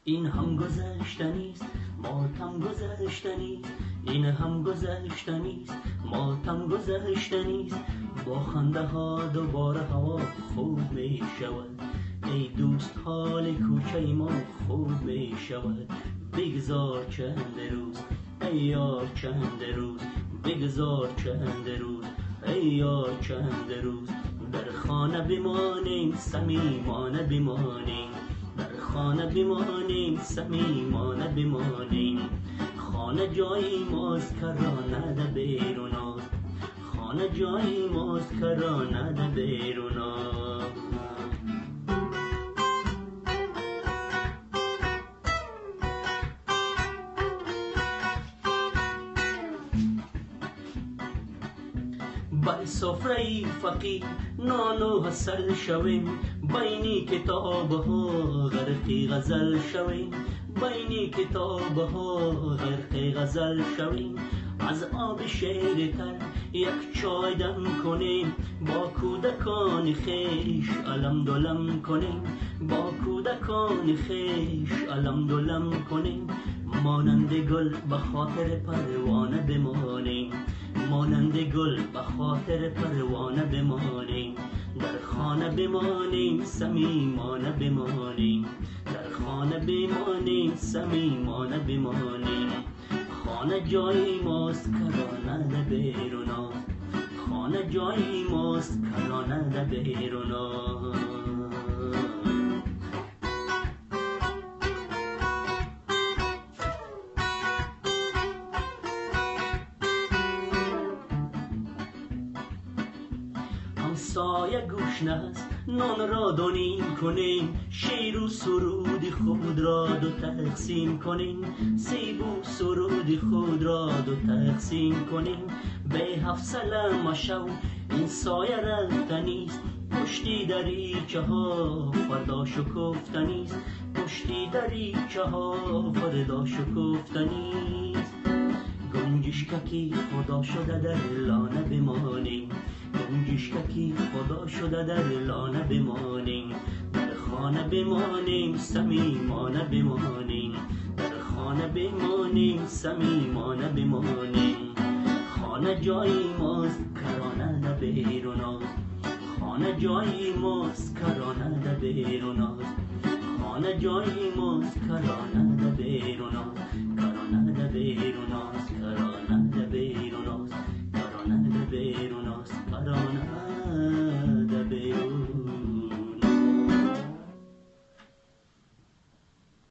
این هم گذشتنیست ماتم گذشتنیست، این هم گذشتنیست ماتم گذشتنیست، با خنده ها دوباره هوا خوب می شود. ای دوست حال کوچه ما خوب می شود. بگذار چند روز ای یار چند روز، بگذار چند روز ای یار چند روز، در خانه بمانیم صمیمانه بمانیم، در خانه بمانیم صمیمانه بمانیم. خانه جای ماست که راه نده بیرون است، خانه جای ماست که راه نده بیرون است. بر سفره فقیر نان و حسل شویم، بینی کتاب ها غرق غزل شویم، بینی کتاب ها غرق غزل شویم. از آب شیر تر یک چای دم کنیم، با کودکان خیش علم دلم کنیم، با کودکان خیش علم دلم کنیم. مانند گل به خاطر پروانه بمانیم، مانند گل به خاطر پروانه بمانیم، در خانه بمانیم صمیمانه بمانیم، در خانه بمانیم صمیمانه بمانیم. خانه جای ماست که راه نده بیرون است، خانه جای ماست که راه نده بیرون است. همسایه گوش است نان را دونیم کنیم، شیر و سرود خود را دو تقسیم کنیم، سیب و سرود خود را دو تقسیم کنیم. به حفصله مشو این سایه رفتنیست، پشتی دریچه ها فردا شکفتنیست، پشتی دریچه ها فردا شکفتنیست. گنجشکی خدا شده در لانه بمانیم، گنجشکی خدا شده در لانه بمانیم، در خانه بمانیم صمیمانه بمانیم، در خانه بمانیم صمیمانه بمانیم. خانه جای ماست که راه نده بیرون است، خانه جای ماست که راه نده بیرون است، خانه جای ماست که راه نده بیرون است، که راه نده بیرون است، که راه